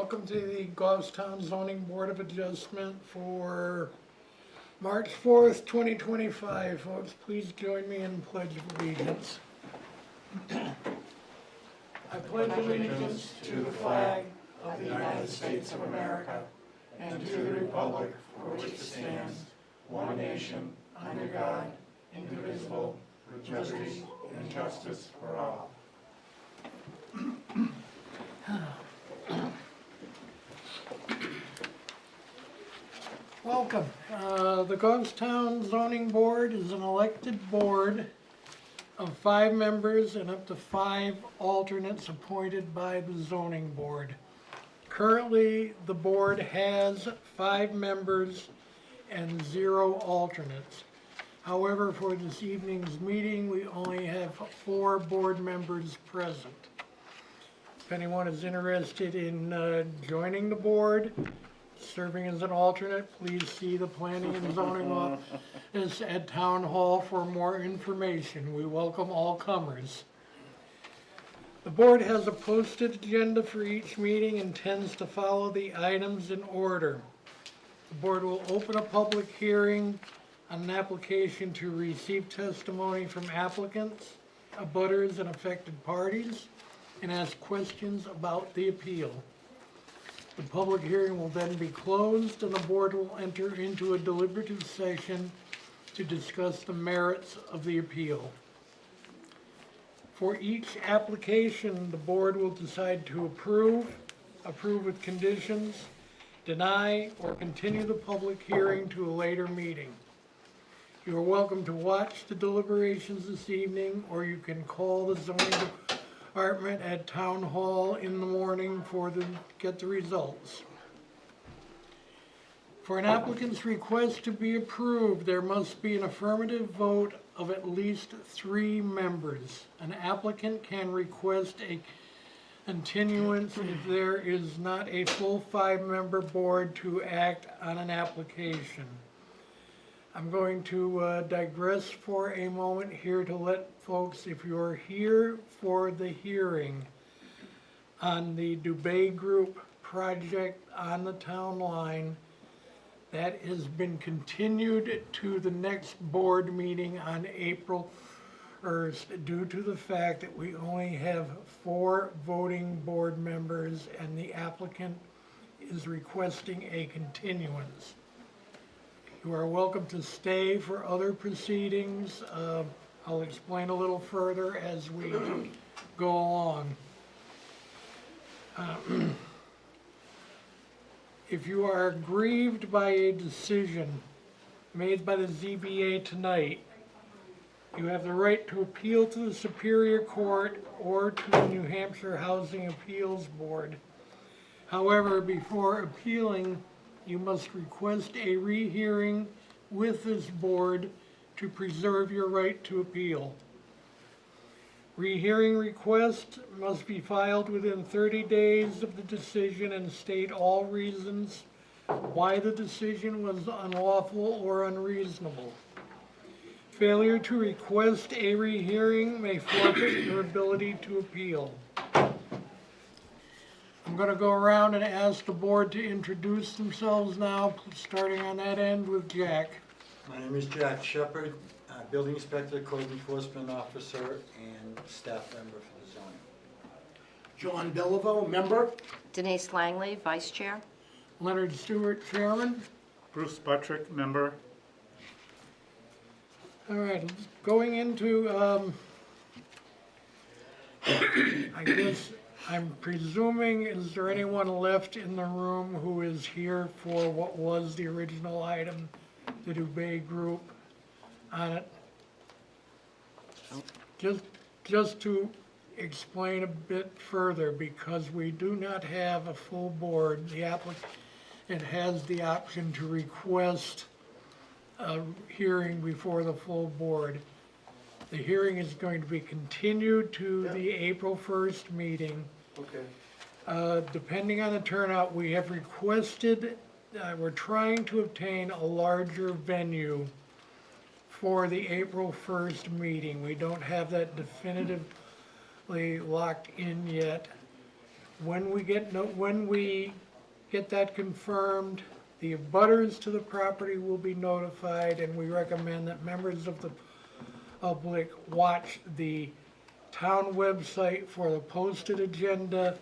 Welcome to the Goffstown Zoning Board of Adjustment for March 4th, 2025. Folks, please join me in Pledge of Allegiance. I pledge allegiance to the flag of the United States of America and to the republic for which it stands, one nation, under God, indivisible, with liberty and justice for all. Welcome. The Goffstown Zoning Board is an elected board of 5 members and up to 5 alternates appointed by the zoning board. Currently, the board has 5 members and 0 alternates. However, for this evening's meeting, we only have 4 board members present. If anyone is interested in joining the board, serving as an alternate, please see the Planning and Zoning Office at Town Hall for more information. We welcome all comers. The board has a posted agenda for each meeting and tends to follow the items in order. The board will open a public hearing on an application to receive testimony from applicants, abutters, and affected parties, and ask questions about the appeal. The public hearing will then be closed and the board will enter into a deliberative session to discuss the merits of the appeal. For each application, the board will decide to approve with conditions, deny, or continue the public hearing to a later meeting. You are welcome to watch the deliberations this evening, or you can call the zoning department at Town Hall in the morning get the results. For an applicant's request to be approved, there must be an affirmative vote of at least 3 members. An applicant can request a continuance if there is not a full 5-member board to act on an application. I'm going to digress for a moment here to let folks, if you're here for the hearing on the Dubay Group project on the town line, that has been continued to the next board meeting on April 1st due to the fact that we only have 4 voting board members and the applicant is requesting a continuance. You are welcome to stay for other proceedings. I'll explain a little further as we go along. If you are aggrieved by a decision made by the ZBA tonight, you have the right to appeal to the Superior Court or to the New Hampshire Housing Appeals Board. However, before appealing, you must request a rehearing with this board to preserve your right to appeal. Rehearing requests must be filed within 30 days of the decision and state all reasons why the decision was unlawful or unreasonable. Failure to request a rehearing may forfeit your ability to appeal. I'm going to go around and ask the board to introduce themselves now, starting on that end with Jack. My name is Jack Shepard, Building Inspector, Code Enforcement Officer, and staff member for the zoning. John Beliveau, member. Denise Langley, Vice Chair. Leonard Stewart, Chairman. Bruce Buttrick, member. All right, going into, I guess I'm presuming, is there anyone left in the room who is here for what was the original item, the Dubay Group on it? Just to explain a bit further, because we do not have a full board, the applicant has the option to request a hearing before the full board. The hearing is going to be continued to the April 1st meeting. Okay. Depending on the turnout, we have requested, we're trying to obtain a larger venue for the April 1st meeting. We don't have that definitively locked in yet. When we get that confirmed, the abutters to the property will be notified, and we recommend that members of the public watch the town website for the posted agenda,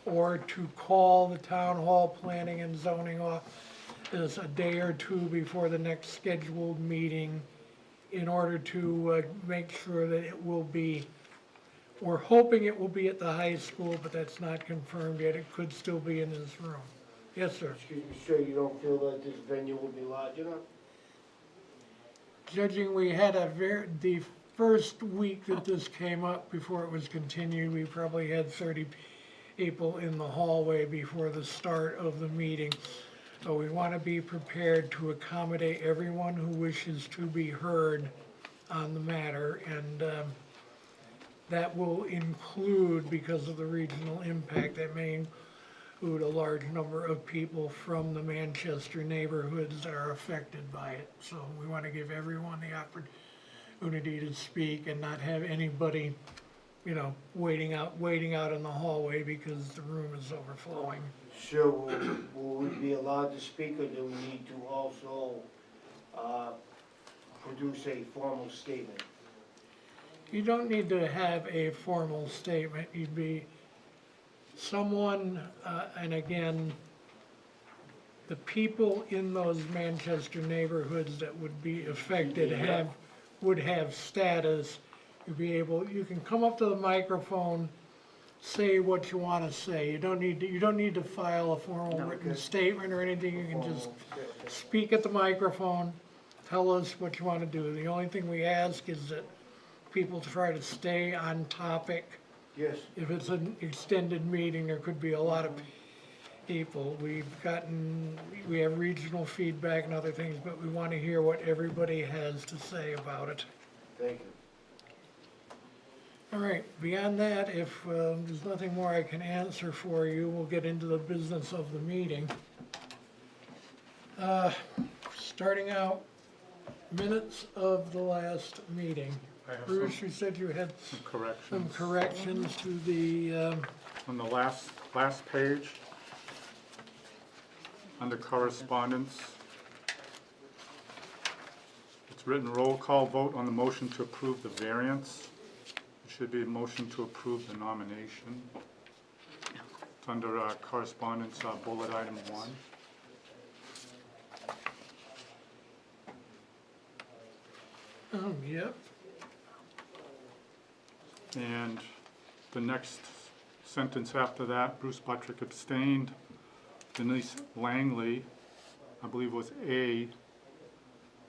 or to call the town hall planning and zoning office a day or two before the next scheduled meeting in order to make sure that it will be, we're hoping it will be at the high school, but that's not confirmed yet. It could still be in this room. Yes, sir. Excuse me, sir, you don't feel that this venue will be large enough? Judging, we had the first week that this came up before it was continued, we probably had 30 people in the hallway before the start of the meeting. So we want to be prepared to accommodate everyone who wishes to be heard on the matter, and that will include, because of the regional impact, that may include a large number of people from the Manchester neighborhoods that are affected by it. So we want to give everyone the opportunity to speak and not have anybody, you know, waiting out in the hallway because the room is overflowing. Sir, will we be allowed to speak, or do we need to also produce a formal statement? You don't need to have a formal statement. You'd be someone, and again, the people in those Manchester neighborhoods that would be affected would have status. You can come up to the microphone, say what you want to say. You don't need to file a formal written statement or anything. You can just speak at the microphone, tell us what you want to do. The only thing we ask is that people try to stay on topic. Yes. If it's an extended meeting, there could be a lot of people. We have regional feedback and other things, but we want to hear what everybody has to say about it. Thank you. All right, beyond that, if there's nothing more I can answer for you, we'll get into the business of the meeting. Starting out, minutes of the last meeting. I have Bruce, you said you had some some corrections. corrections to the, On the last page, under correspondence, it's written roll call vote on the motion to approve the variance. It should be a motion to approve the nomination. It's under correspondence, bullet item 1. yep, And the next sentence after that, Bruce Buttrick abstained. Denise Langley, I believe was A,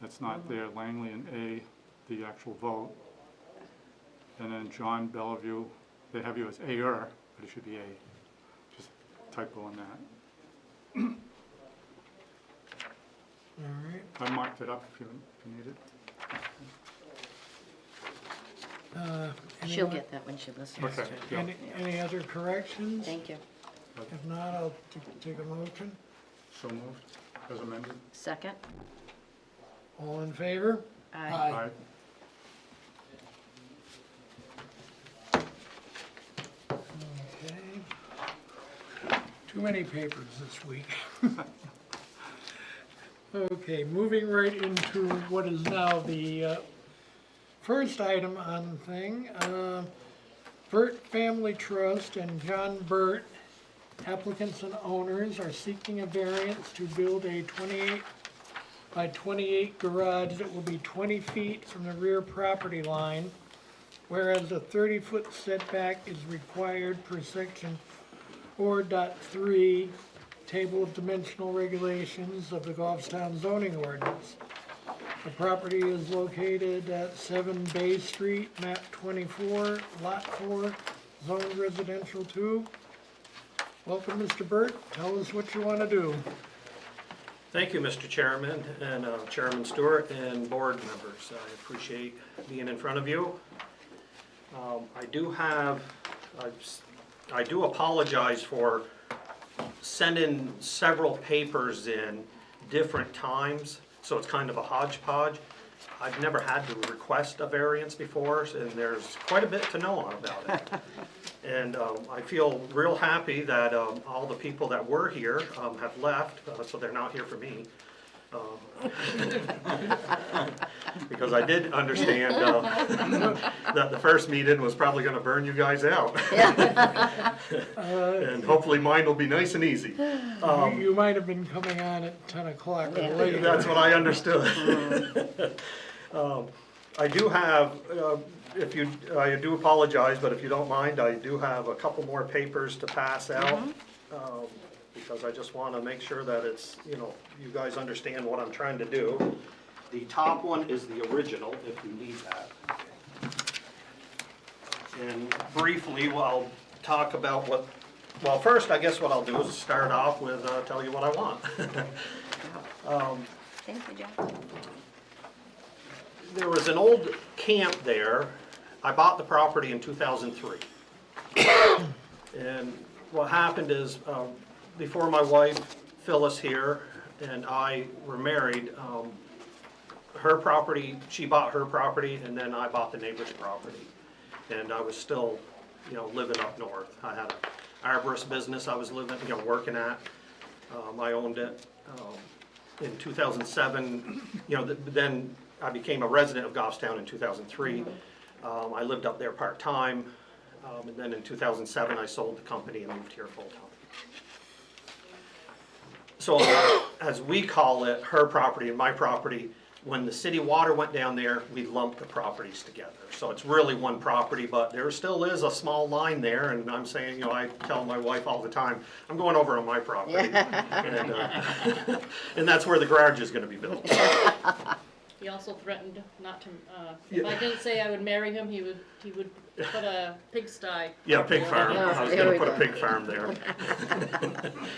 that's not there, Langley and A, the actual vote. And then John Bellevue, they have you as A-er, but it should be A. Just typo in that. all right. I marked it up if you need it. She'll Anyone- get that when she listens to Okay, it. yeah. Any other corrections? Thank you. If not, I'll take a motion. So moved, as amended. Second? All in favor? Aye. Aye. Okay. Too many papers this week. Okay, moving right into what is now the first item on the thing. Burt Family Trust and John Burt, applicants and owners, are seeking a variance to build a 28 by 28 garage that will be 20 feet from the rear property line, whereas a 30-foot setback is required per section 4.3 Table of Dimensional Regulations of the Goffstown zoning ordinance. The property is located at 7 Bay Street, map 24, lot 4, zone residential 2. Welcome, Mr. Burt. Tell us what you want to do. Thank you, Mr. Chairman, and Chairman Stewart, and board members. I appreciate being in front of you. I do apologize for sending several papers in different times, so it's kind of a hodgepodge. I've never had to request a variance before, and there's quite a bit to know about it. And I feel real happy that all the people that were here have left, so they're not here for me. Because I did understand that the first meeting was probably gonna burn you guys out. And hopefully mine will be nice and easy. You might have been coming on at 10 o'clock or Yeah. later. That's what I understood. I do have, I do apologize, but if you don't mind, I do have a couple more papers to pass out. Because I just wanna make sure that it's, you guys understand what I'm trying to do. The top one is the original, if you need that. And briefly, I'll talk about well, first, I guess what I'll do is start off with, tell you what I want. Thank you, John. There was an old camp there. I bought the property in 2003. And what happened is, before my wife Phyllis here and I were married, her property, she bought her property, and then I bought the neighbor's property. And I was still, living up north. I had an arborist business I was living, working at. I owned it. In 2007, then I became a resident of Goffstown in 2003. I lived up there part-time, and then in 2007, I sold the company and moved here full-time. So, as we call it, her property and my property, when the city water went down there, we lumped the properties together. So it's really one property, but there still is a small line there, and I'm saying, I tell my wife all the time, I'm going over on my property. And that's where the garage is gonna be built. He also threatened not to, if I didn't say I would marry him, he would put a pigsty. Yeah, pig farm. I was there gonna we put a go. pig farm there.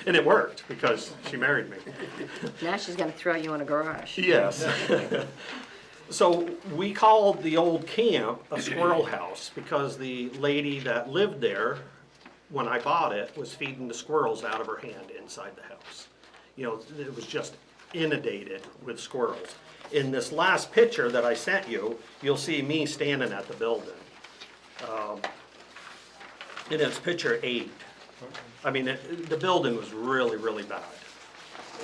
And it worked, because she married me. Now she's gonna throw you in a garage. Yes. So we called the old camp a squirrel house, because the lady that lived there, when I bought it, was feeding the squirrels out of her hand inside the house. It was just inundated with squirrels. In this last picture that I sent you, you'll see me standing at the building. And it's picture 8. I mean, the building was really, really bad.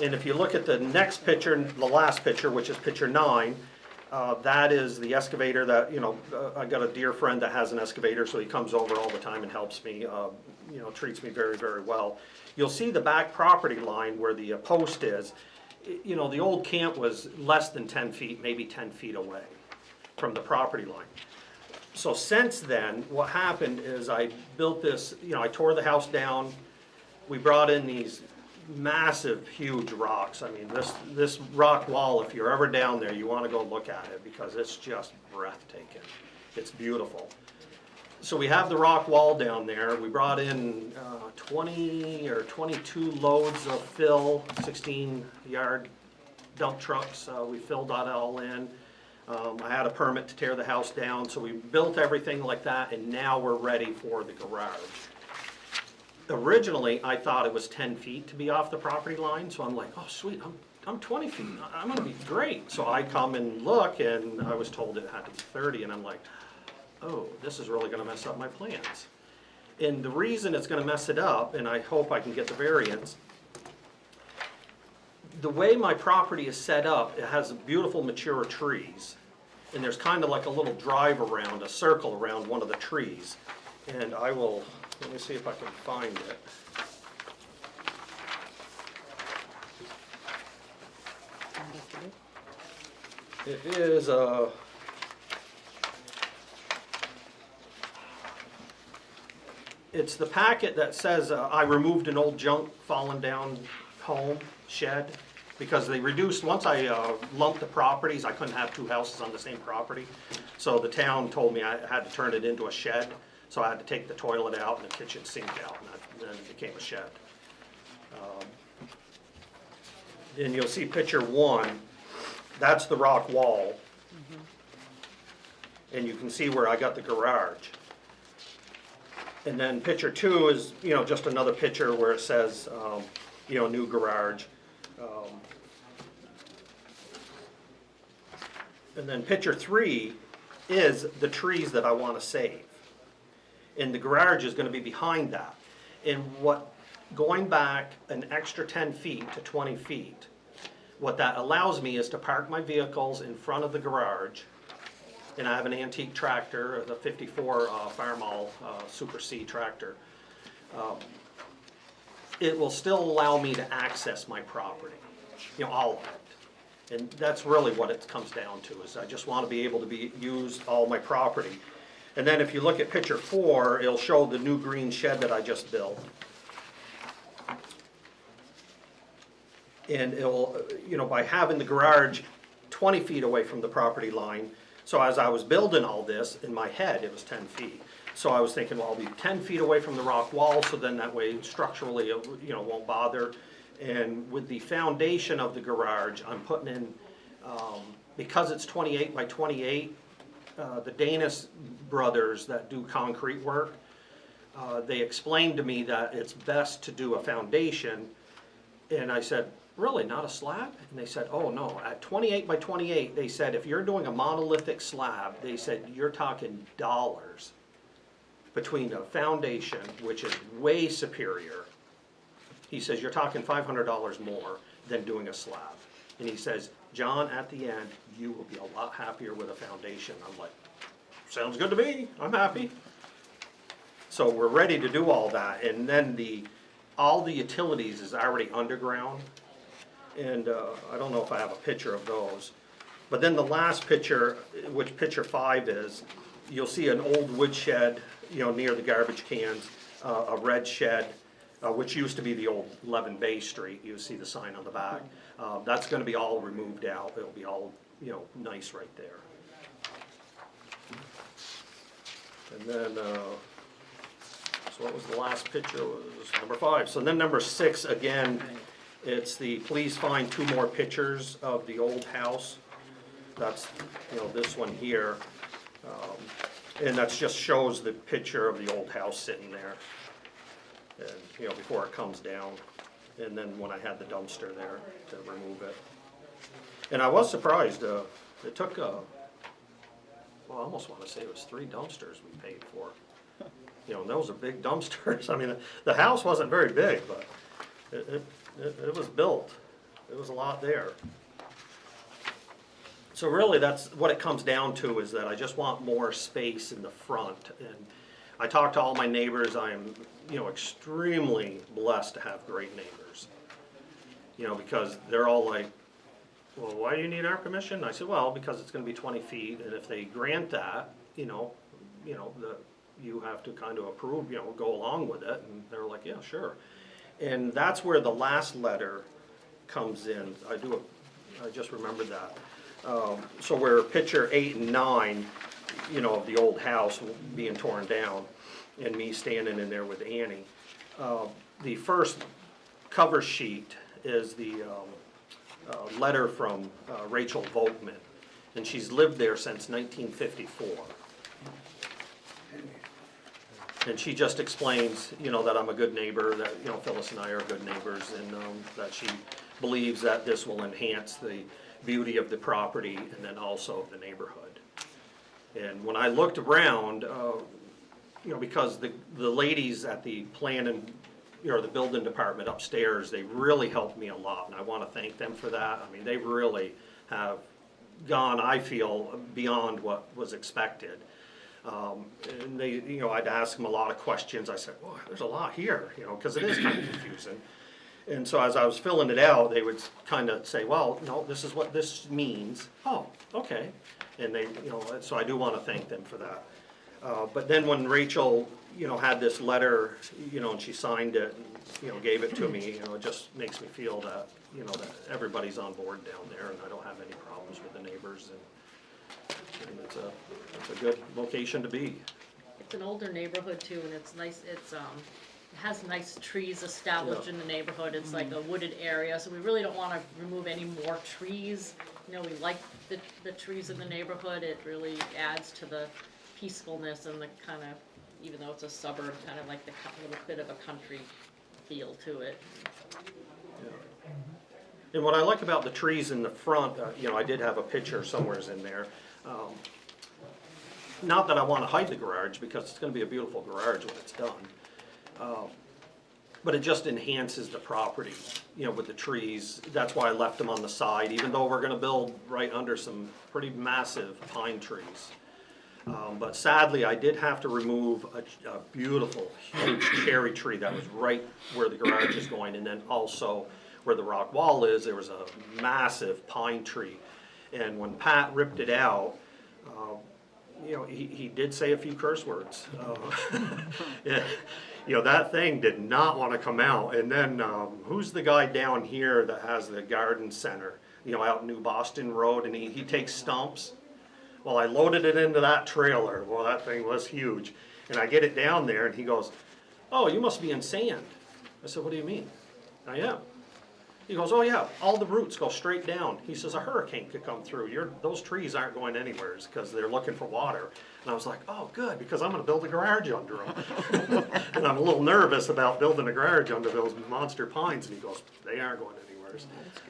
And if you look at the next picture, the last picture, which is picture 9, that is the excavator that, I got a dear friend that has an excavator, so he comes over all the time and helps me, treats me very, very well. You'll see the back property line where the post is. The old camp was less than 10 feet, maybe 10 feet away from the property line. So since then, what happened is I built this, I tore the house down. We brought in these massive, huge rocks. I mean, this rock wall, if you're ever down there, you want to go look at it, because it's just breathtaking. It's beautiful. So we have the rock wall down there. We brought in 20 or 22 loads of fill, 16-yard dump trucks. We filled that all in. I had a permit to tear the house down, so we built everything like that, and now we're ready for the garage. Originally, I thought it was 10 feet to be off the property line, so I'm like, oh, sweet, I'm 20 feet. I'm gonna be great. So I come and look, and I was told it had to be 30, and I'm like, oh, this is really gonna mess up my plans. And the reason it's gonna mess it up, and I hope I can get the variance, the way my property is set up, it has beautiful mature trees. And there's kind of like a little drive around, a circle around one of the trees. And let me see if I can find it. It is it's the packet that says I removed an old junk fallen down home shed, because they reduced, once I lumped the properties, I couldn't have 2 houses on the same property. So the town told me I had to turn it into a shed, so I had to take the toilet out and the kitchen sink out, and then it became a shed. And you'll see picture 1, that's the rock wall. And you can see where I got the garage. And then picture 2 is, just another picture where it says, new garage. And then picture 3 is the trees that I want to save. And the garage is going to be behind that. And going back an extra 10 feet to 20 feet, what that allows me is to park my vehicles in front of the garage. And I have an antique tractor, the 54 Farmall Super C tractor. It will still allow me to access my property, all of it. And that's really what it comes down to, is I just want to be able to use all my property. And then if you look at picture 4, it'll show the new green shed that I just built. And it'll, by having the garage 20 feet away from the property line, so as I was building all this, in my head, it was 10 feet. So I was thinking, well, I'll be 10 feet away from the rock wall, so then that way structurally, it, won't bother. And with the foundation of the garage, I'm putting in, because it's 28 by 28, the Danish brothers that do concrete work, they explained to me that it's best to do a foundation. And I said, really, not a slab? And they said, oh no, at 28 by 28, they said, if you're doing a monolithic slab, they said, you're talking dollars between a foundation, which is way superior. He says, you're talking $500 more than doing a slab. And he says, John, at the end, you will be a lot happier with a foundation. I'm like, sounds good to me, I'm happy. So we're ready to do all that, and then all the utilities is already underground. And I don't know if I have a picture of those. But then the last picture, which picture 5 is, you'll see an old wood shed, near the garbage cans, a red shed, which used to be the old 11 Bay Street. You see the sign on the back. That's gonna be all removed out. It'll be all, nice right there. And then, so what was the last picture? It was number 5. So then number 6, again, it's the please find 2 more pictures of the old house. That's, this one here. And that just shows the picture of the old house sitting there. And, before it comes down. And then when I had the dumpster there to remove it. And I was surprised, it took, well, I almost want to say it was 3 dumpsters we paid for. And those are big dumpsters. I mean, the house wasn't very big, but it was built. There was a lot there. So really, that's what it comes down to, is that I just want more space in the front. And I talked to all my neighbors. I am, extremely blessed to have great neighbors. Because they're all like, well, why do you need our permission? And I said, well, because it's gonna be 20 feet, and if they grant that, you have to kind of approve, go along with it. And they're like, yeah, sure. And that's where the last letter comes in. I just remembered that. So where picture 8 and 9, of the old house being torn down, and me standing in there with Annie. The first cover sheet is the letter from Rachel Volkman, and she's lived there since 1954. And she just explains, that I'm a good neighbor, that, Phyllis and I are good neighbors, and that she believes that this will enhance the beauty of the property and then also of the neighborhood. And when I looked around, because the ladies at the planning, the building department upstairs, they really helped me a lot, and I want to thank them for that. I mean, they really have gone, I feel, beyond what was expected. And they, I'd ask them a lot of questions. I said, well, there's a lot here, because it is kind of confusing. And so as I was filling it out, they would kind of say, well, no, this is what this means. Oh, okay. And they, so I do want to thank them for that. But then when Rachel, had this letter, and she signed it, and, gave it to me, it just makes me feel that, that everybody's on board down there, and I don't have any problems with the neighbors. And it's a good location to be. It's an older neighborhood too, and it's nice, it has nice trees established in the neighborhood. It's like a wooded area, so we really don't wanna remove any more trees. We like the trees in the neighborhood. It really adds to the peacefulness and the kinda, even though it's a suburb, kinda like the little bit of a country feel to it. And what I like about the trees in the front, you know, I did have a picture somewheres in there. Not that I wanna hide the garage, because it's gonna be a beautiful garage when it's done. But it just enhances the property, you know, with the trees. That's why I left them on the side, even though we're gonna build right under some pretty massive pine trees. But sadly, I did have to remove a beautiful, huge cherry tree that was right where the garage is going, and then also where the rock wall is, there was a massive pine tree. And when Pat ripped it out, you know, he did say a few curse words. Yeah, you know, that thing did not want to come out. And then, who's the guy down here that has the garden center, you know, out New Boston Road, and he takes stumps? Well, I loaded it into that trailer. Well, that thing was huge. And I get it down there, and he goes, "Oh, you must be in sand." I said, "What do you mean?" "I am." He goes, "Oh yeah, all the roots go straight down." He says, "A hurricane could come through. Those trees aren't going anywhere because they're looking for water." And I was like, "Oh, good, because I'm gonna build a garage under them." And I'm a little nervous about building a garage under those monster pines. And he goes, "They aren't going anywhere."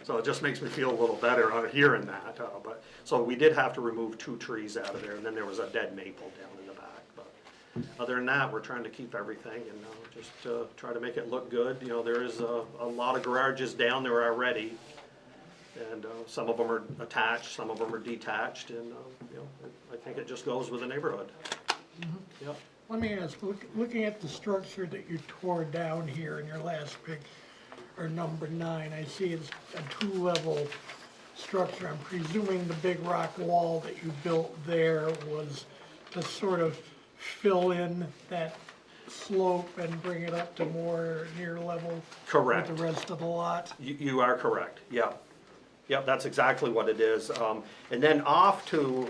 So it just makes me feel a little better hearing that. So we did have to remove 2 trees out of there, and then there was a dead maple down in the back. But other than that, we're trying to keep everything and just try to make it look good. You know, there is a lot of garages down there already, and some of them are attached, some of them are detached, and you know, I think it just goes with the neighborhood. Yep. Let me ask, looking at the structure that you tore down here in your last pic, or number 9, I see it's a 2-level structure. I'm presuming the big rock wall that you built there was to sort of fill in that slope and bring it up to more near level Correct. with the rest of the lot? You are correct, yep. Yep, that's exactly what it is. And then off to,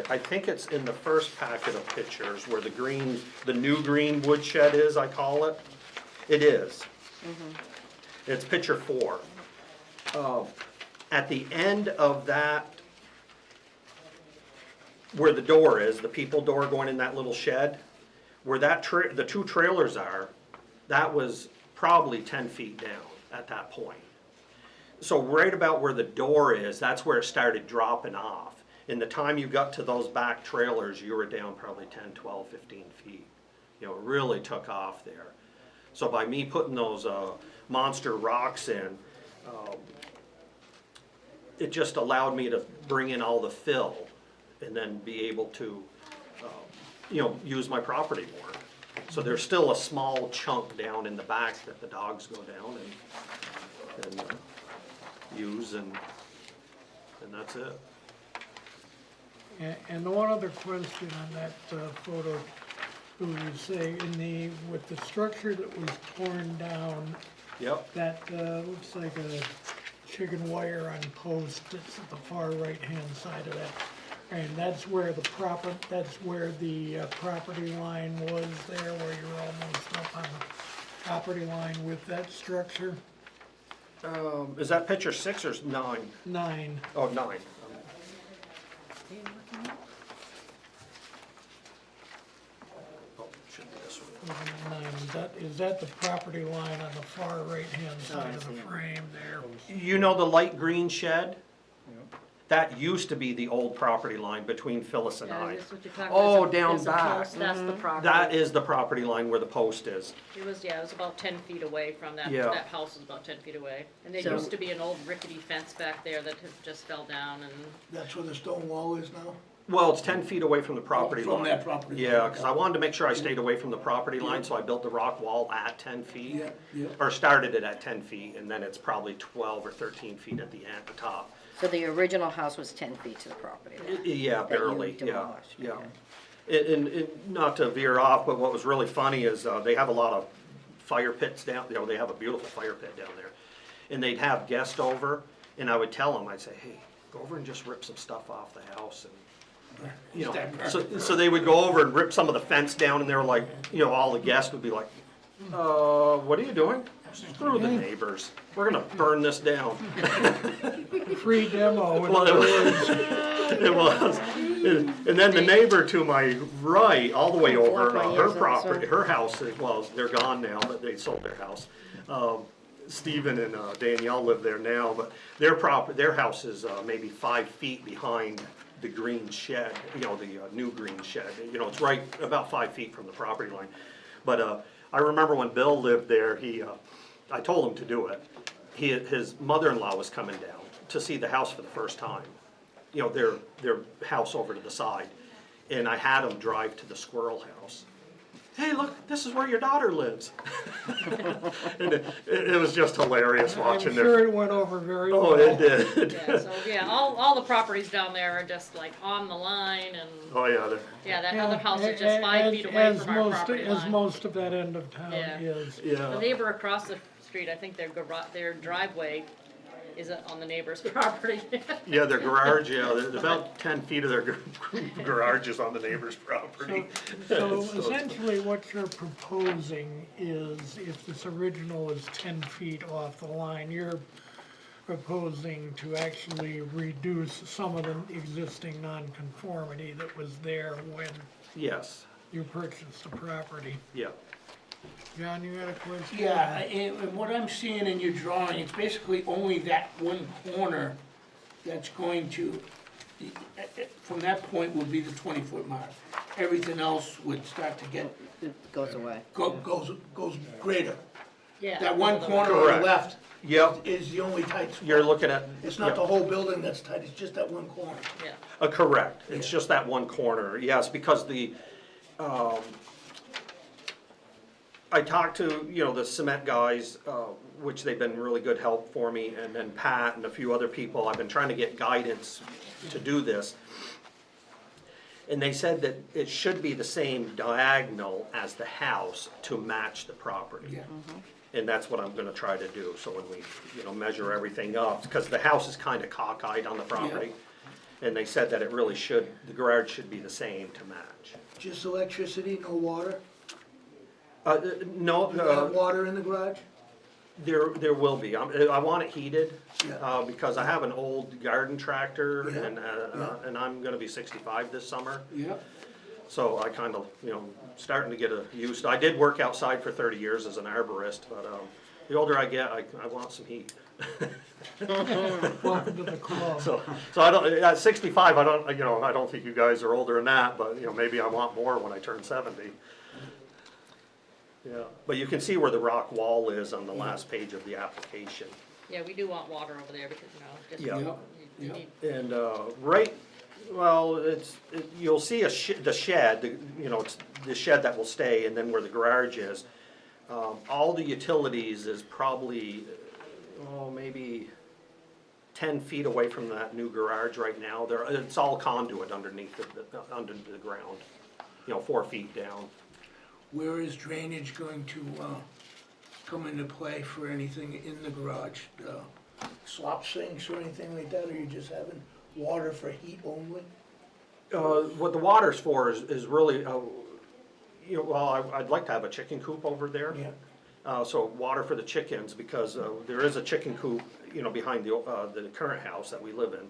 I think it's in the first packet of pictures where the new green woodshed is, I call it. It is. It's picture 4. At the end of that, where the door is, the people door going in that little shed, where the 2 trailers are, that was probably 10 feet down at that point. So right about where the door is, that's where it started dropping off. In the time you got to those back trailers, you were down probably 10, 12, 15 feet. You know, it really took off there. So by me putting those monster rocks in, it just allowed me to bring in all the fill and then be able to, you know, use my property more. So there's still a small chunk down in the back that the dogs go down and use, and that's it. And the one other question on that photo, who you say with the structure that was torn down, Yep, that looks like a chicken wire on post that's at the far right-hand side of that. And that's where the property line was there, where you're almost up on the property line with that structure. is that picture 6 or 9? 9. Oh, 9. Oh, should be this one. 9. Is that the property line on the far right-hand side of the frame there? You know the light green shed? That used to be the old property line between Phyllis and Yeah, I. that's what you're talking Oh, about. down There's a back. post, that's the property. That is the property line where the post is. It was about 10 feet away from that, Yeah. that house was about 10 feet away. And there So- used to be an old rickety fence back there that just fell down and, That's where the stone wall is now? Well, it's 10 feet away from the property line. From that property line. Yeah, because I wanted to make sure I stayed away from the property line, so I built the rock wall at 10 feet. Yeah, yeah. Or started it at 10 feet, and then it's probably 12 or 13 feet at the end, the top. So the original house was 10 feet to the property line? Yeah, That you barely, yeah, demolished, yeah. okay. And not to veer off, but what was really funny is they have a lot of fire pits down, you know, they have a beautiful fire pit down there. And they'd have guests over, and I would tell them, I'd say, hey, go over and just rip some stuff off the house. And you know, so they would go over and rip some of the fence down, and they were like, you know, all the guests would be like, what are you doing? Screw the neighbors, we're gonna burn this down. Free demo. in Well, other it words. It was. And then the neighbor to my right, all the way over, her property, her house, well, they're gone now, but they sold their house. Stephen and Danielle live there now, but their house is maybe 5 feet behind the green shed, you know, the new green shed. You know, it's right about 5 feet from the property line. But I remember when Bill lived there, I told him to do it. His mother-in-law was coming down to see the house for the first time. You know, their house over to the side. And I had him drive to the squirrel house. Hey, look, this is where your daughter lives. And it was just hilarious watching I'm their. sure it went over very well. Oh, it did. Yeah, so, yeah, all the properties down there are just like on the line and, Oh, yeah, yeah, that other house is just 5 feet away from our property As line. most of that end of town Yeah. is. The yeah. neighbor across the street, I think their driveway is on the neighbor's property. Yeah, their garage, yeah, there's about 10 feet of their garage is on the neighbor's property. So essentially what you're proposing is, if this original is 10 feet off the line, you're proposing to actually reduce some of the existing nonconformity that was there when Yes, you purchased the property. yeah. John, you had a question? Yeah, and what I'm seeing in your drawing, it's basically only that one corner that's going to, from that point would be the 20-foot mark. Everything else would start to get, It goes away. goes greater. Yeah. That one all the- corner on Correct. the left Yep, is the only tight spot. you're looking at. It's not yeah. the whole building that's tight, it's just that one corner. Yeah. Correct, it's Yeah. just that one corner, yes, because I talked to, you know, the cement guys, which they've been really good help for me, and then Pat and a few other people, I've been trying to get guidance to do this. And they said that it should be the same diagonal as the house to match the property. Yeah. And that's what I'm gonna try to do, so when we, you know, measure everything up, because the house is kinda cockeyed on the property. And they said that it really should, the garage should be the same to match. Just electricity, no water? No, You got water in the garage? there will be, I want it heated, Yeah. because I have an old garden tractor, Yeah. and I'm gonna be 65 this summer. Yeah. So I kind of, you know, starting to get used, I did work outside for 30 years as an arborist, but, the older I get, I want some heat. Welcome to the club. So I don't, at 65, I don't, you know, I don't think you guys are older than that, but, you know, maybe I want more when I turn 70. Yeah, but you can see where the rock wall is on the last page of the application. Yeah, we do want water over there because, you know, just. Yeah. you Yeah. need- And, right, well, you'll see the shed, you know, it's the shed that will stay, and then where the garage is. All the utilities is probably, maybe 10 feet away from that new garage right now. It's all conduit underneath, under the ground, you know, 4 feet down. Where is drainage going to come into play for anything in the garage? Slop sinks or anything like that, or you just having water for heat only? What the water's for is really, you know, well, I'd like to have a chicken coop over there. Yeah. So water for the chickens, because there is a chicken coop, you know, behind the current house that we live in.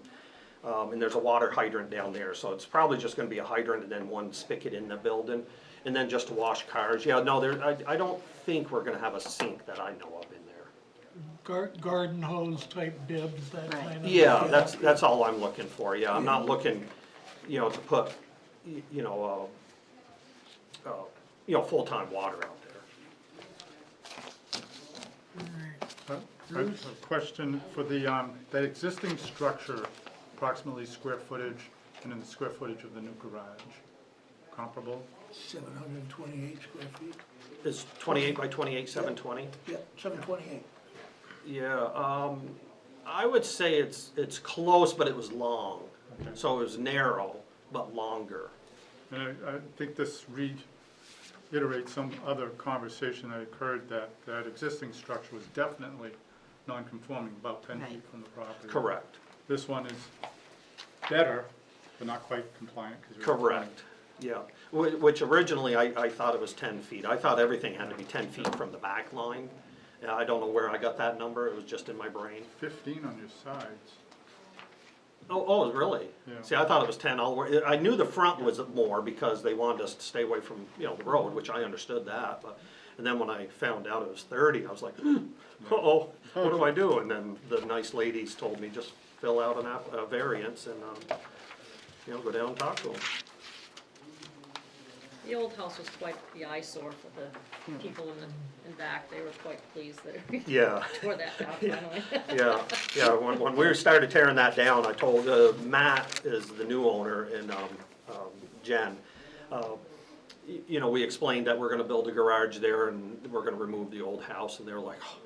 And there's a water hydrant down there, so it's probably just gonna be a hydrant and then one spigot in the building. And then just to wash cars. Yeah, no, I don't think we're gonna have a sink that I know of in there. Garden hose type bibs, that Right. kind of. Yeah, that's all I'm looking for, yeah, I'm not looking, you know, to put, you know, full-time water out there. I have a question for that existing structure, approximately square footage, and then the square footage of the new garage, comparable? 728 square feet? Is 28 by 28, 720? Yeah, 728. Yeah, I would say it's close, but it was long. So it was narrow, but longer. And I think this reiterates some other conversation that occurred, that existing structure was definitely non-conforming, about 10 feet Right. from the property. Correct, This one is better, but not quite compliant. 'Cause you're correct, yeah. Which originally, I thought it was 10 feet. I thought everything had to be 10 feet from the back line. I don't know where I got that number, it was just in my brain. 15 on your sides. Oh, really? Yeah. See, I thought it was 10 all the way. I knew the front was more because they wanted us to stay away from, you know, the road, which I understood that, but, And then when I found out it was 30, I was like, uh-oh, what do I do? And then the nice ladies told me, just fill out a variance and, you know, go down and talk to them. The old house was quite the eyesore for the people in back. They were quite pleased that we Yeah. tore that down finally. Yeah, when we started tearing that down, I told, Matt is the new owner and, Jen, you know, we explained that we're gonna build a garage there and we're gonna remove the old house, and they were like, oh,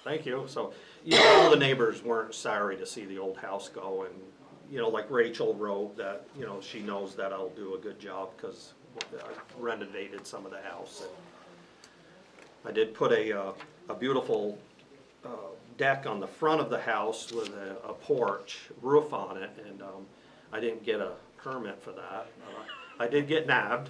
thank you. So, you know, all the neighbors weren't sorry to see the old house go, and, you know, like Rachel wrote that, you know, she knows that I'll do a good job, cause I renovated some of the house. And I did put a beautiful, deck on the front of the house with a porch roof on it, and, I didn't get a permit for that. I did get nabbed.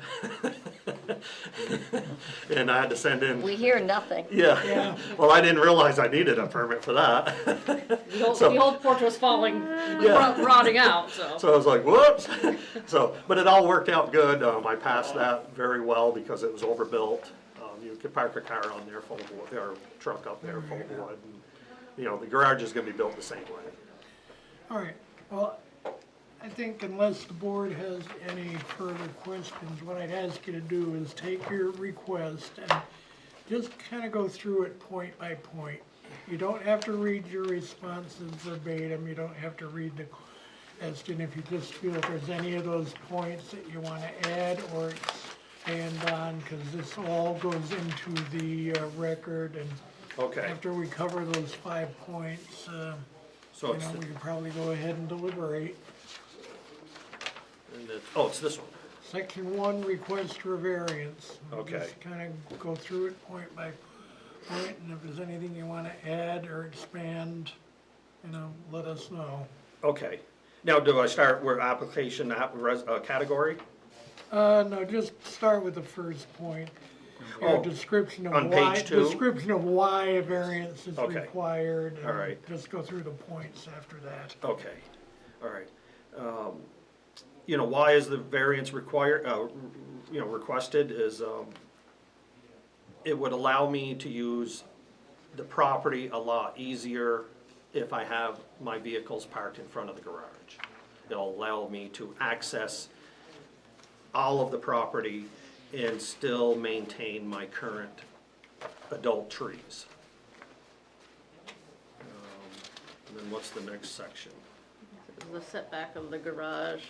And I had to send in, We hear nothing. yeah, well, I didn't realize I needed a permit for that. The old porch was falling, Yeah. rotting out, so. So I was like, whoops. So, but it all worked out good. I passed that very well because it was overbuilt. You could park a car on there full of wood, or truck up there full of wood. And, you know, the garage is gonna be built the same way. All right, well, I think unless the board has any further questions, what I'd ask you to do is take your request and just kind of go through it point by point. You don't have to read your responses verbatim, you don't have to read the question. If you just feel if there's any of those points that you want to add or expand on, because this all goes into the record, and Okay, after we cover those 5 points, so you it's, know, we can probably go ahead and deliberate. oh, it's this one. Section 1, request for variance. We'll Okay. just kind of go through it point by point, and if there's anything you want to add or expand, you know, let us know. Okay. Now, do I start where application, category? No, just start with the first point. Your Oh, description of on why, page 2? description of why a variance is Okay. required. and All right. Just go through the points after that. Okay, all right. You know, why is the variance required, you know, requested is, it would allow me to use the property a lot easier if I have my vehicles parked in front of the garage. It'll allow me to access all of the property and still maintain my current adult trees. And then what's the next section? The setback of the garage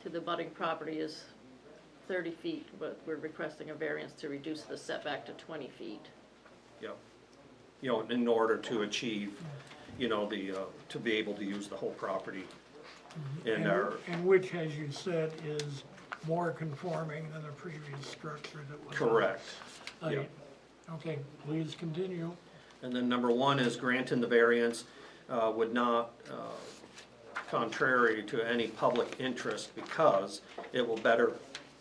to the budding property is 30 feet, but we're requesting a variance to reduce the setback to 20 feet. Yep. You know, in order to achieve, you know, to be able to use the whole property. And our, And which, as you said, is more conforming than the previous structure that was. on correct. site. Yeah. Okay, please continue. And then number 1 is granting the variance would not, contrary to any public interest, because it will better,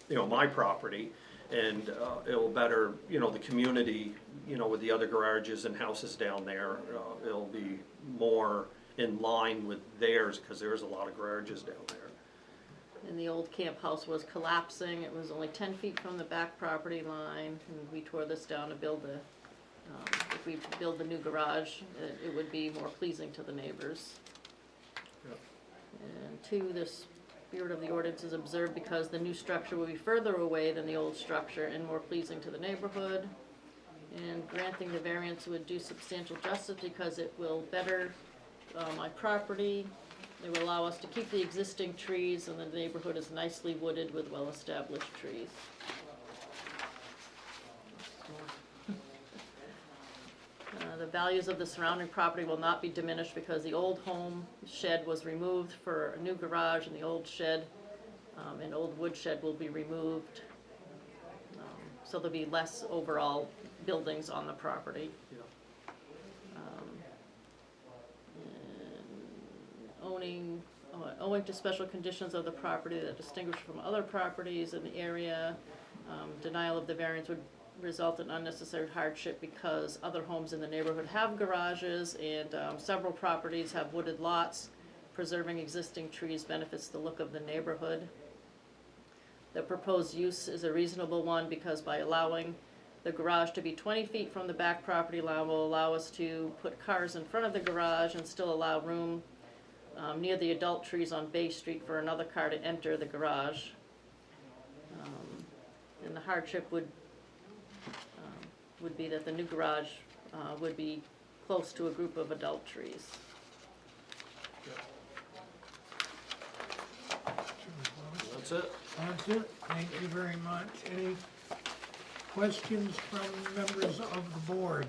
you know, my property, and it will better, you know, the community, you know, with the other garages and houses down there. It'll be more in line with theirs, because there's a lot of garages down there. And the old camp house was collapsing. It was only 10 feet from the back property line, and we tore this down to build the, if we build the new garage, it would be more pleasing to the neighbors. Yep. And 2, the spirit of the ordinance is observed because the new structure will be further away than the old structure and more pleasing to the neighborhood. And granting the variance would do substantial justice because it will better my property. It will allow us to keep the existing trees, and the neighborhood is nicely wooded with well-established trees. The values of the surrounding property will not be diminished because the old home shed was removed for a new garage, and the old shed, an old wood shed will be removed. So there'll be less overall buildings on the property. Yeah. Owing to special conditions of the property that distinguish from other properties in the area, denial of the variance would result in unnecessary hardship because other homes in the neighborhood have garages, and several properties have wooded lots. Preserving existing trees benefits the look of the neighborhood. The proposed use is a reasonable one because by allowing the garage to be 20 feet from the back property line will allow us to put cars in front of the garage and still allow room near the adult trees on Bay Street for another car to enter the garage. And the hardship would be that the new garage would be close to a group of adult trees. That's it. That's it, thank you very much. Any questions from members of the board?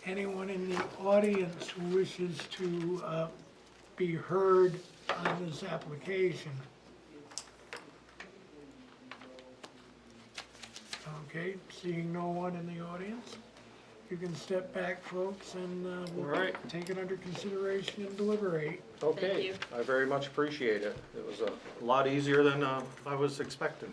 Anyone in the audience who wishes to be heard on this application? Okay, seeing no one in the audience, you can step back, folks, and All we'll right. take it under consideration and deliberate. Okay, you. I very much appreciate it. It was a lot easier than I was expecting.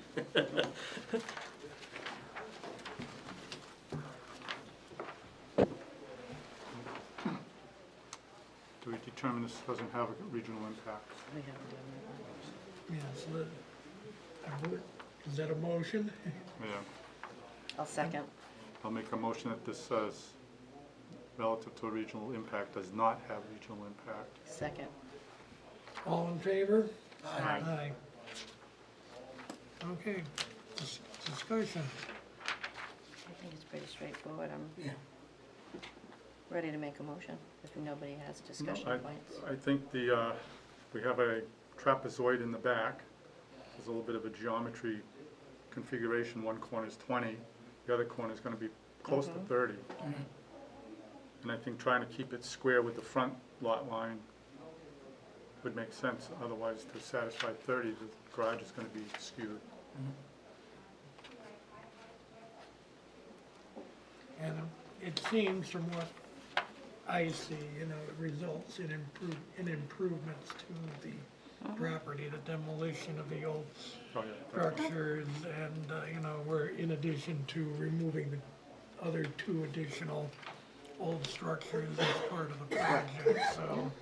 Do we determine this doesn't have a regional impact? We haven't done Yes, is that a motion? Yeah. that. I'll second. I'll make a motion that this says relative to a regional impact does not have regional impact. Second. All in favor? Aye. Aye. Okay, discussion. I think it's pretty straightforward. I'm Yeah. ready to make a motion if nobody has discussion I- points. I think we have a trapezoid in the back. There's a little bit of a geometry configuration. One corner is 20, the other corner is going to be close to 30. And I think trying to keep it square with the front lot line would make sense. Otherwise, to satisfy 30, the garage is going to be skewed. And it seems from what I see, you know, it results in improvements to the property, the demolition of the old Oh, yeah. definitely. structures and, you know, we're in addition to removing the other two additional old structures as part of the project, so.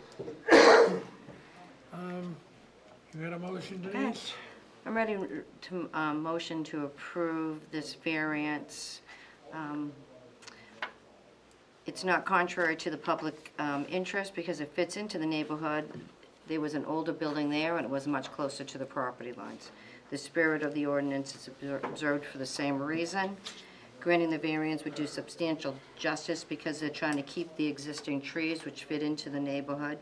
You got a motion, Denise? I'm ready to, motion to approve this variance. It's not contrary to the public interest because it fits into the neighborhood. There was an older building there and it was much closer to the property lines. The spirit of the ordinance is observed for the same reason. Granting the variance would do substantial justice because they're trying to keep the existing trees which fit into the neighborhood.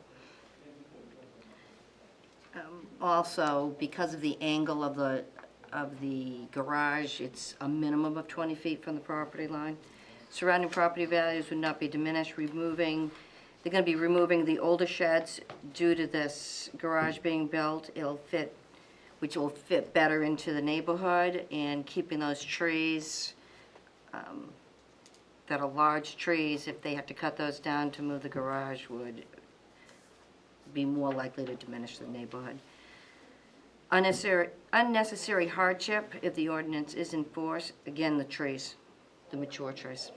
Also, because of the angle of the garage, it's a minimum of 20 feet from the property line. Surrounding property values would not be diminished, they're gonna be removing the older sheds due to this garage being built. Which will fit better into the neighborhood, and keeping those trees that are large trees, if they have to cut those down to move the garage, would be more likely to diminish the neighborhood. Unnecessary hardship if the ordinance is enforced, again, the trees, the mature trees.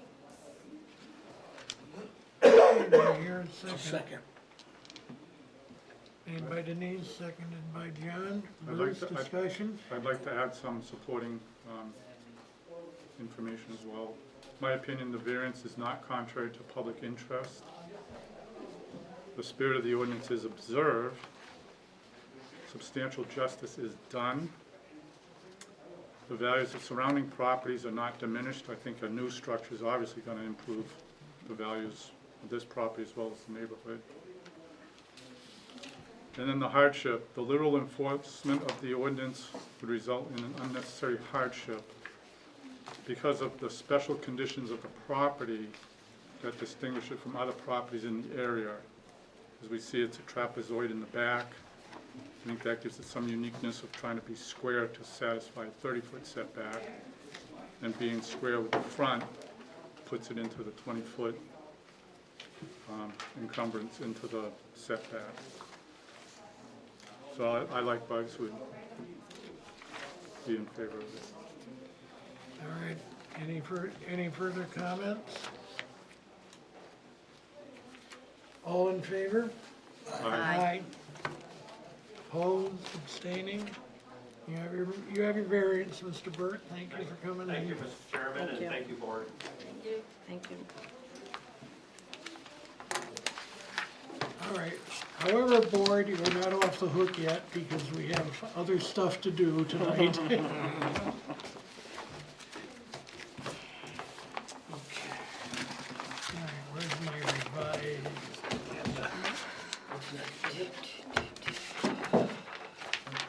Do I hear a I'll second? second. Made by Denise, seconded by John. I'd like Bruce, to- discussion? I'd like to add some supporting information as well. My opinion, the variance is not contrary to public interest. The spirit of the ordinance is observed. Substantial justice is done. The values of surrounding properties are not diminished. I think a new structure is obviously going to improve the values of this property as well as the neighborhood. And then the hardship, the literal enforcement of the ordinance would result in an unnecessary hardship because of the special conditions of the property that distinguish it from other properties in the area. As we see, it's a trapezoid in the back. I think that gives it some uniqueness of trying to be square to satisfy a 30-foot setback. And being square with the front puts it into the 20-foot encumbrance into the setback. So I likewise would be in favor of it. All right, any further comments? All in favor? Aye. Opposed? abstaining. You have your variance, Mr. Burt. Thank you for coming in. Thank you, Mr. Chairman, Thank and you. thank you, board. Thank you. All right. However, board, you are not off the hook yet because we have other stuff to do tonight. Okay. All right, where's my revised agenda?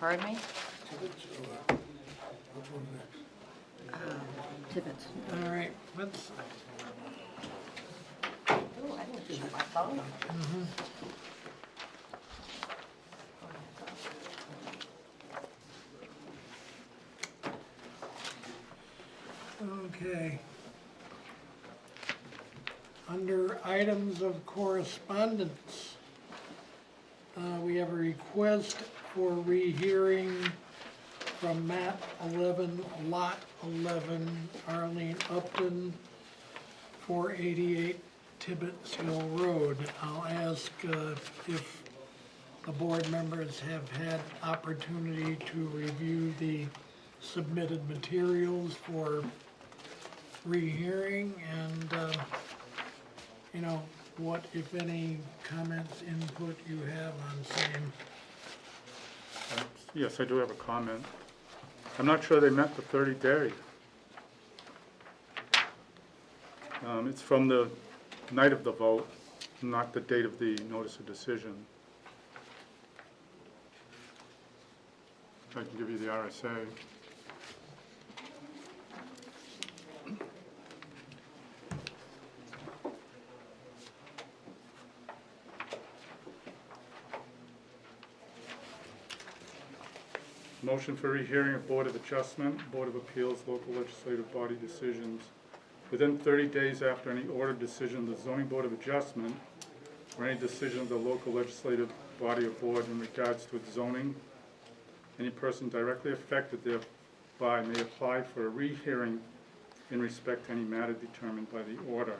Pardon me? Which one next? Tibbetts. All right, let's, Oh, I didn't see my phone. okay. Under items of correspondence, we have a request for rehearing from map 11, lot 11, Arlene Upton, 488 Tibbetts Hill Road. I'll ask if the board members have had opportunity to review the submitted materials for rehearing and, you know, what, if any, comments, input you have on same. Yes, I do have a comment. I'm not sure they met the 30 day. It's from the night of the vote, not the date of the notice of decision. I can give you the RSA. Motion for rehearing of Board of Adjustment, Board of Appeals, local legislative body decisions. Within 30 days after any ordered decision of the Zoning Board of Adjustment, or any decision of the local legislative body or board in regards to its zoning, any person directly affected thereby may apply for a rehearing in respect to any matter determined by the order.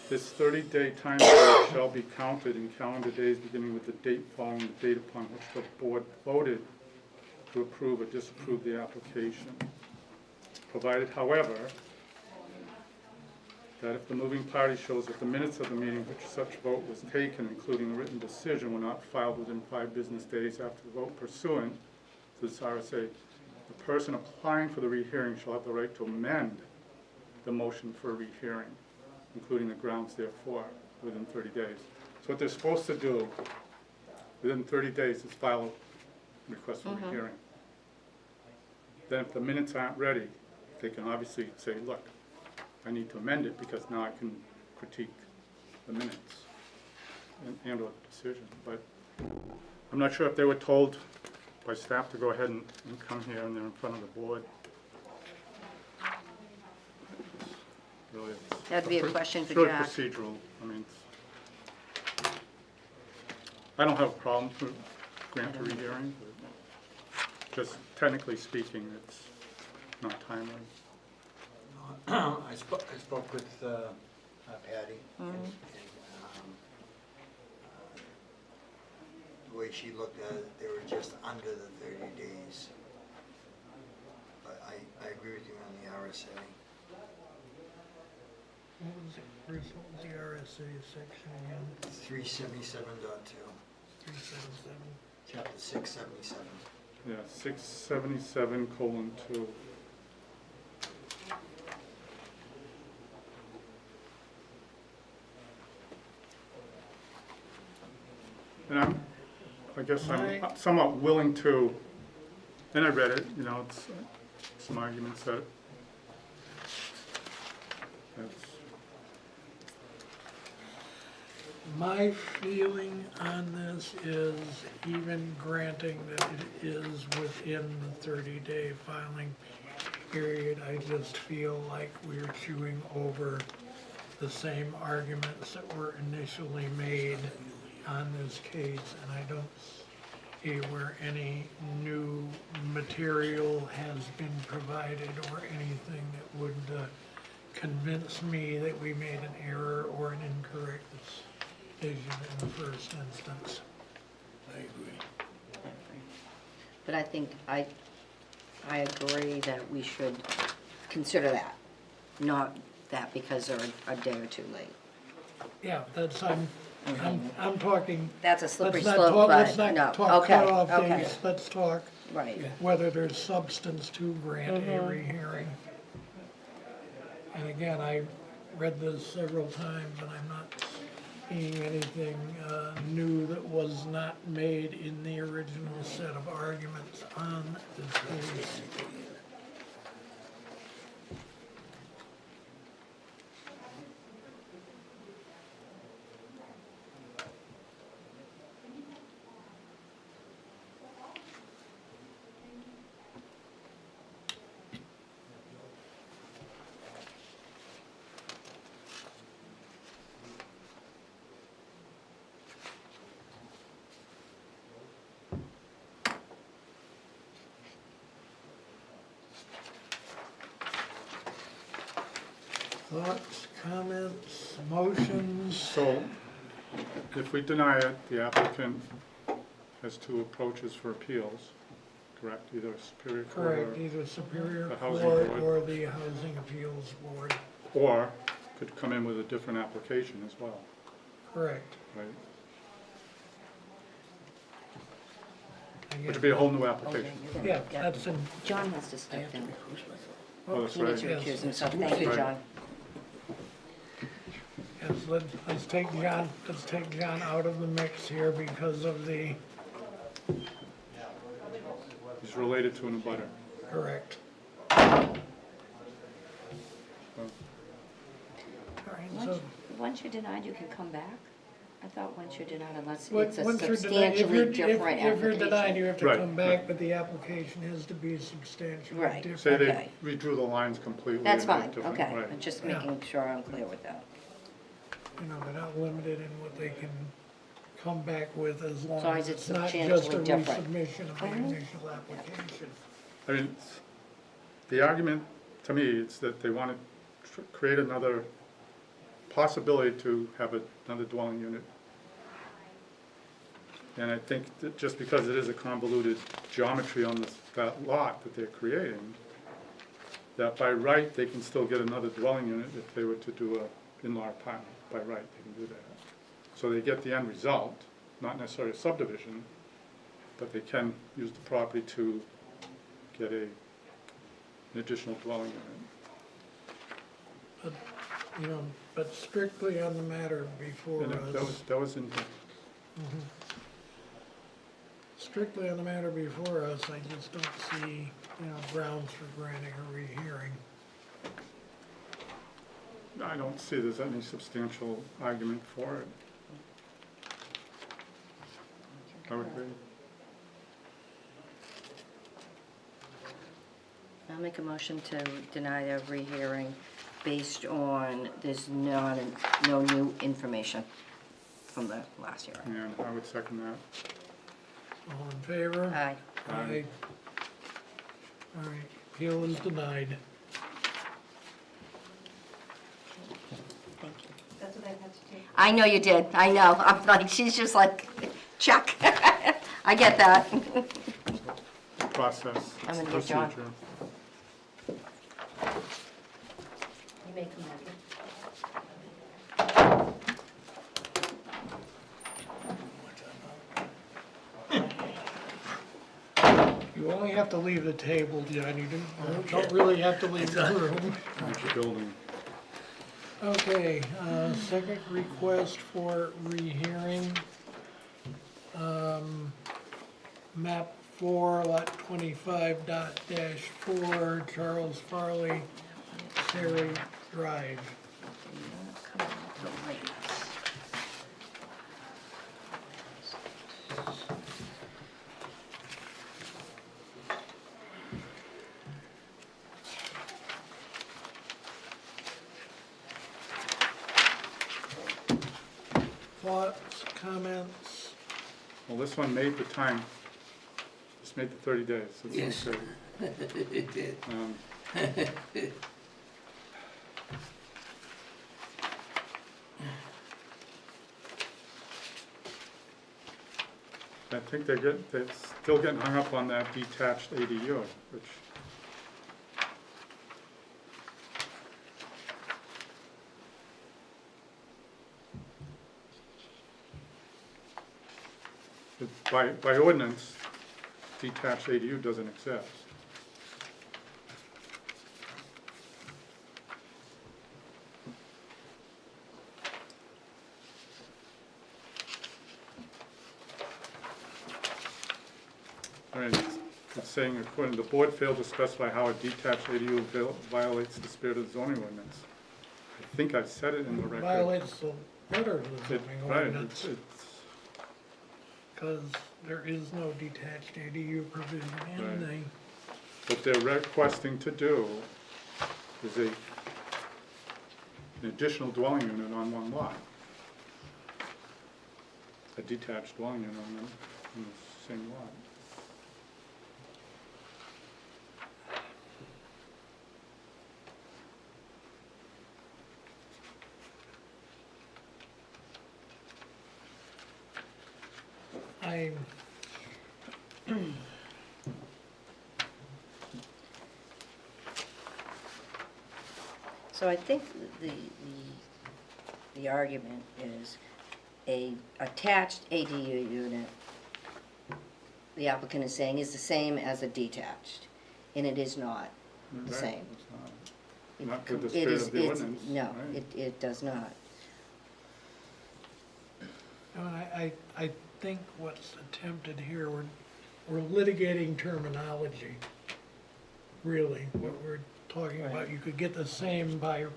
This 30-day time period shall be counted in calendar days beginning with the date following the date upon which the board voted to approve or disapprove the application. Provided, however, that if the moving party shows that the minutes of the meeting which such vote was taken, including a written decision, were not filed within 5 business days after the vote pursuant to this RSA, the person applying for the rehearing shall have the right to amend the motion for a rehearing, including the grounds therefore, within 30 days. So what they're supposed to do within 30 days is file a request for rehearing. Then if the minutes aren't ready, they can obviously say, look, I need to amend it because now I can critique the minutes and or the decision. But I'm not sure if they were told by staff to go ahead and come here and they're in front of the board. Really, it's That'd be a question for it's really Jack. procedural. I mean, I don't have a problem for grant a rehearing, but just technically speaking, it's not timely. I spoke with Patty, and the way she looked at it, they were just under the 30 days. But I agree with you on the RSA. What was it, Bruce, what was the RSA section again? 377.2, 377. chapter 677. Yeah, 677:2. And I guess I'm somewhat willing to, and I read it, you know, it's some arguments that it's, My feeling on this is even granting that it is within the 30-day filing period, I just feel like we're chewing over the same arguments that were initially made on this case, and I don't see where any new material has been provided or anything that would convince me that we made an error or an incorrect decision in the first instance. I agree. But I think, I agree that we should consider that, not that because they're a day or two late. Yeah, that's, I'm talking, That's a slippery let's not slope, talk, let's but no, not talk okay, cutoff okay, dates, let's talk right. whether there's substance to grant a rehearing. And again, I read this several times and I'm not seeing anything new that was not made in the original set of arguments on this case. Thoughts, comments, motions? So, if we deny it, the applicant has two approaches for appeals, correct? Either Superior Court Correct, either Superior The Housing Court Board. or the Housing Appeals Board. or could come in with a different application as well, Correct. right? Again, Which would be a whole new Oh, yeah, application. you're gonna- Yeah, yeah. that's in, John has to I step have to down. recuse myself. Oh, that's He needs to right. Yes. recuse himself. Thank you, Right. John. yes, let's take John out of the mix here because of the, He's related to an abutter. correct. So, All right, so, Once you're denied, you can come back? I thought once you're denied, unless once it's a you're denied, if you're, substantially different if you're denied, application. you have to Right, come back, but the application has to be substantially Right. different. say they Okay. redrew the lines completely. That's and did fine, different- okay. right. I'm just Yeah. making sure I'm clear with that. You know, they're not limited in what they can come back with as long long as as it's it's not just a substantially different. resubmission of the Mhm. initial application. I mean, the argument, to me, is that they want to create another possibility to have another dwelling unit. And I think that just because it is a convoluted geometry on that lot that they're creating, that by right, they can still get another dwelling unit if they were to do a in-law apartment. By right, they can do that. So they get the end result, not necessarily a subdivision, but they can use the property to get an additional dwelling unit. You know, but strictly on the matter before And us, that was in, strictly on the matter before us, I just don't see, you know, grounds for granting a rehearing. I don't see there's any substantial argument for it. I would agree. I'll make a motion to deny their rehearing based on there's no new information from the last hearing. And I would second that. All in favor? Aye. Aye. All right, appeal is denied. Thank you. That's what I had to do. I know you did, I know. I'm like, she's just like, check. I get that. The process, I'm gonna get John. procedure. You may come back. You only have to leave the table, John, you don't really have to leave the room. Each building. Okay, second request for rehearing. Map 4, lot 25.4, Charles Farley, Sari Drive. Come on, the lights. Thoughts, comments? Well, this one made the time. This made the 30 days. It's Yes. okay. It did. I think they're still getting hung up on that detached ADU, which, by ordinance, detached ADU doesn't exist. Right, it's saying, according to the board failed to specify how a detached ADU violates the spirit of the zoning ordinance. I think I said it in the record. Violates the letter of the It- zoning Right, ordinance, it's, because there is no detached ADU provision in Right. the, what they're requesting to do is an additional dwelling unit on one lot. A detached dwelling unit on the same lot. I, So I think the argument is a attached ADU unit, the applicant is saying, is the same as a detached, and it is not the Right, same. it's not. It Not with the it spirit is- of the it's- ordinance, No, right. it does not. I think what's attempted here, we're litigating terminology, really, what we're talking about. You could get the same by,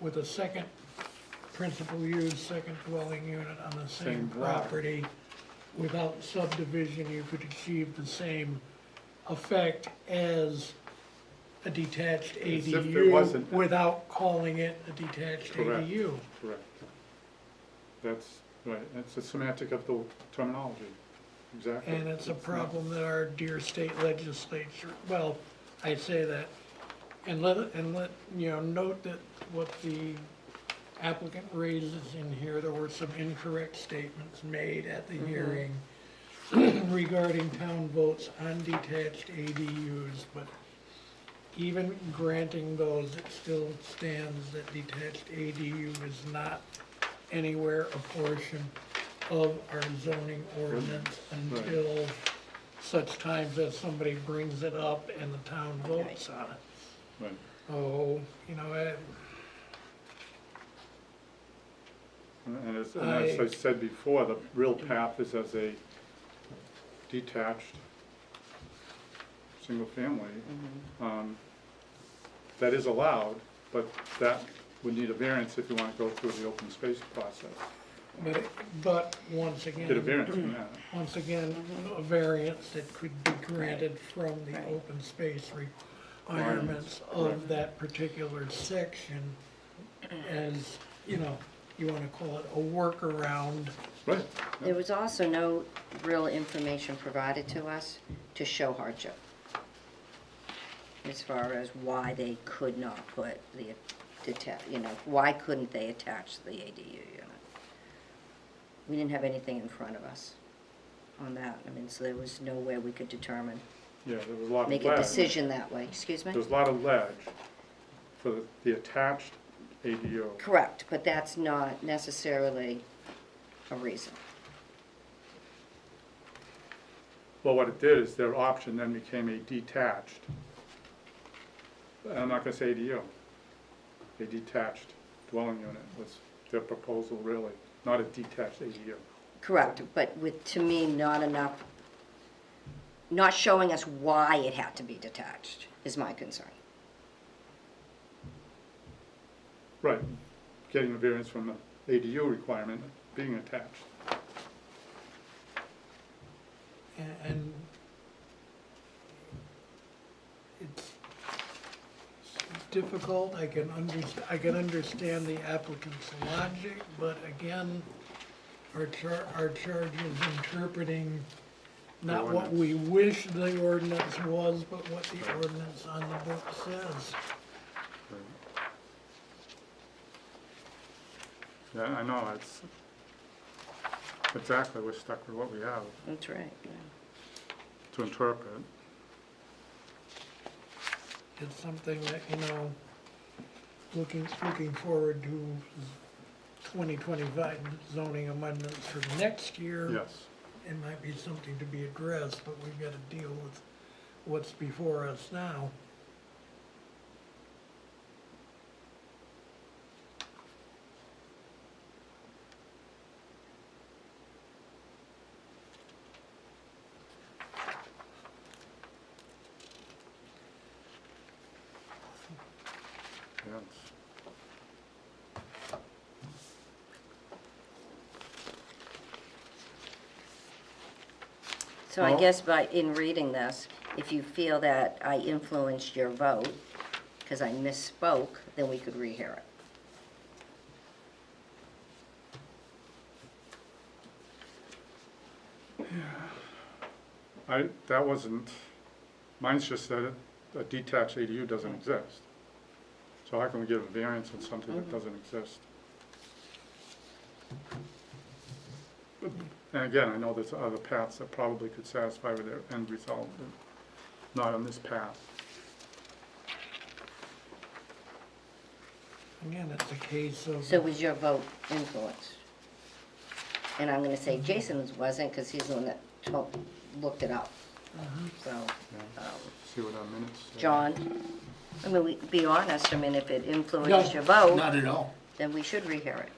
with a second principal use, second dwelling unit on the same Same lot. property. Without subdivision, you could achieve the same effect as a detached As if there ADU wasn't- without calling it a detached Correct. ADU. Correct. That's, right, it's a semantic of the terminology, exactly. And it's a not- problem that our dear state legislature, well, I say that, and let, note that what the applicant raises in here, there were some incorrect statements made at the hearing regarding town votes on detached ADUs, but even granting those, it still stands that detached ADU is not anywhere a portion of our zoning ordinance until such times as somebody brings it up and the town votes on it. Right. Oh, And as I said before, the real path is as a detached, single family. That is allowed, but that would need a variance if you want to go through the open space process. but once again. Get a variance from that. Once again, a variance that could be granted from the Right. open space requirements of that particular section as, you wanna call it a workaround. Right. There was also no real information provided to us to show hardship, as far as why they could not put the why couldn't they attach the ADU unit? We didn't have anything in front of us on that. I mean, so there was no way we could determine, Yeah, there was a lot of ledge. make a decision that way. Excuse me? There's a lot of ledge for the attached ADU. Correct, but that's not necessarily a reason. Well, what it did is their option then became a detached, I'm not gonna say ADU, a detached dwelling unit was their proposal really, not a detached ADU. Correct, but with, to me, not enough, not showing us why it had to be detached is my concern. Right, getting a variance from the ADU requirement being attached. And it's difficult, I can understand the applicant's logic, but again, our charge is interpreting not what we wish the ordinance was, but what the ordinance on the book says. Yeah, I know, it's, Exactly, we're stuck with what we have That's right, yeah. to interpret. It's something that, looking forward to 2025 zoning amendments for next year. Yes. It might be something to be addressed, but we've got to deal with what's before us now. Yes. So I Well- guess in reading this, if you feel that I influenced your vote, because I misspoke, then we could rehear it. That wasn't, mine's just that a detached ADU doesn't exist. So how can we give a variance on something that doesn't exist? And again, I know there's other paths that probably could satisfy with their end result, but not on this path. Again, it's a case of. So was your vote influenced? And I'm gonna say Jason's wasn't, because he's the one that looked it up. So, See what our minutes say. John, I mean, be honest, I mean, if it No, influenced your vote, Not at all. then we should rehear it.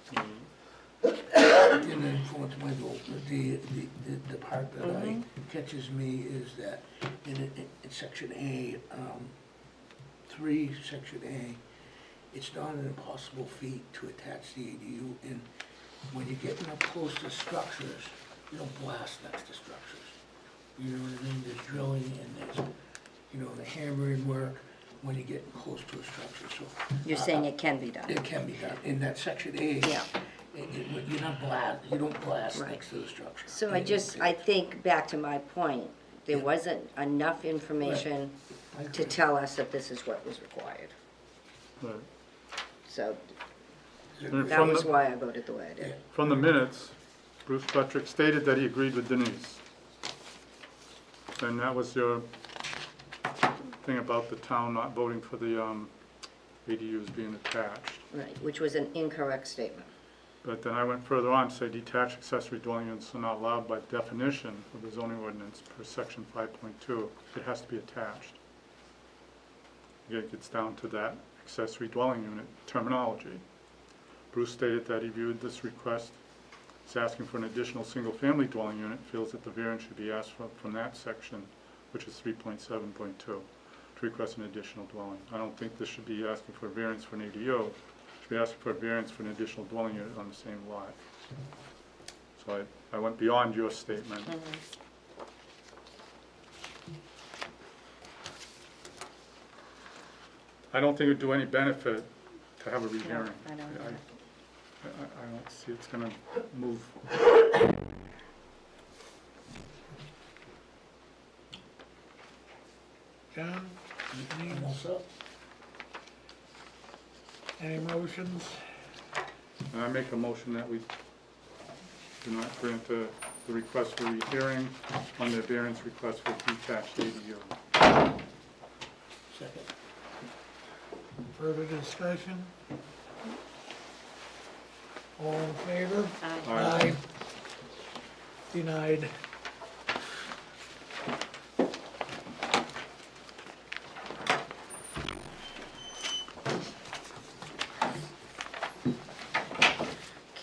It didn't influence my vote. The part that catches me is that in section A, 3, section A, it's not an impossible feat to attach the ADU, and when you're getting up close to structures, you don't blast next to structures. You know what I mean? There's drilling and there's, the hammering work when you're getting close to a structure, so. You're saying it can be done. It can be done. In that section A. Yeah. You don't blast Right. next to the structure. So I think, back to my point, there wasn't enough information I to agree. tell us that this is what was required. Right. So And that from was the- why I voted the way I did. From the minutes, Bruce Buttrick stated that he agreed with Denise. And that was your thing about the town not voting for the ADUs being attached. Right, which was an incorrect statement. But then I went further on to say detached accessory dwelling units are not allowed by definition of the zoning ordinance per section 5.2. It has to be attached. Again, it gets down to that accessory dwelling unit terminology. Bruce stated that he viewed this request as asking for an additional single-family dwelling unit, feels that the variance should be asked from that section, which is 3.7.2, to request an additional dwelling. I don't think this should be asking for a variance for an ADU. It should be asking for a variance for an additional dwelling unit on the same lot. So I went beyond your statement. I don't think it would do any benefit to have a rehearing. I don't either. I don't see it's gonna move. John, I'm all set. any motions? And I make a motion that we do not grant the request for rehearing on the variance request for detached ADU. Second. Further discussion? All in favor? Aye. Denied.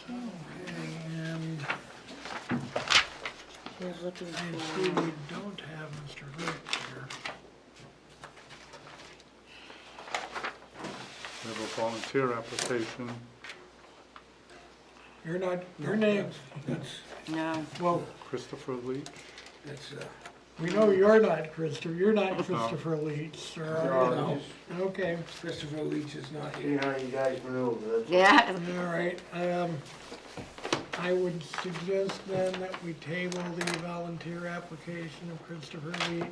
And We're looking I see for, we don't have Mr. Rich here. We have a volunteer application. Your name, no, well, Christopher Leach. That's, we know you're not You're not Christopher Leach, sir. no, Okay, Christopher Leach is not See here. how you guys maneuver, that's yeah, all right. I would suggest then that we table the volunteer application of Christopher Leach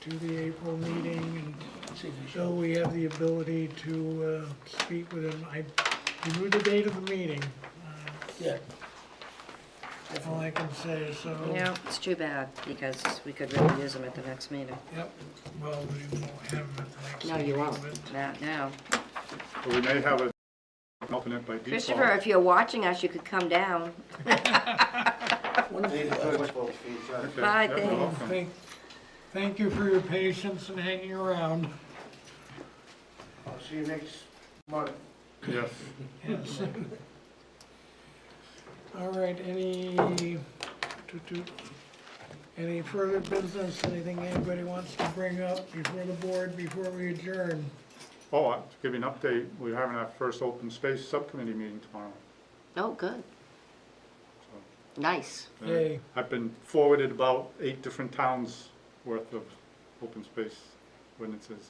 to the April meeting, See if he so shows. we have the ability to speak with him. You knew the date of the meeting. Yeah. all I can say, so. Yeah, it's too bad, because we could really use them at the next meeting. Yep, well, we won't have them at the next. No, you meeting, won't, but- not now. But we may have an alternate by default. Christopher, if you're watching us, you could come down. Thank you, folks, for your time. Okay, Bye, yeah, thanks. welcome. Thank you for your patience and hanging around. I'll see you next month. Yes. Yes. All right, any further business, anything anybody wants to bring up before the board, before we adjourn? Oh, to give you an update, we're having our first open space subcommittee meeting tomorrow. Oh, good. Nice. Yay. I've been forwarded about 8 different towns worth of open space ordinances.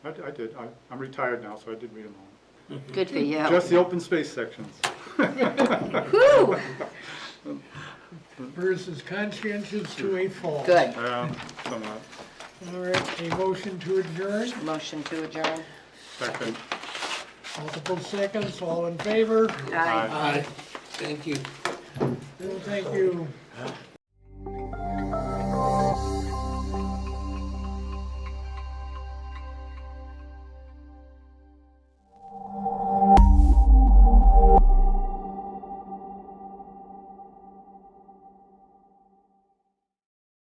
I did, I'm retired now, so I did read them all. Good for you. Just the open space sections. Whew, Bruce is conscientious to a fault. good. Somewhat. All right, a motion to adjourn, Motion to adjourn. Second. multiple seconds, all in favor? Aye. Aye. Thank you. Well, thank you.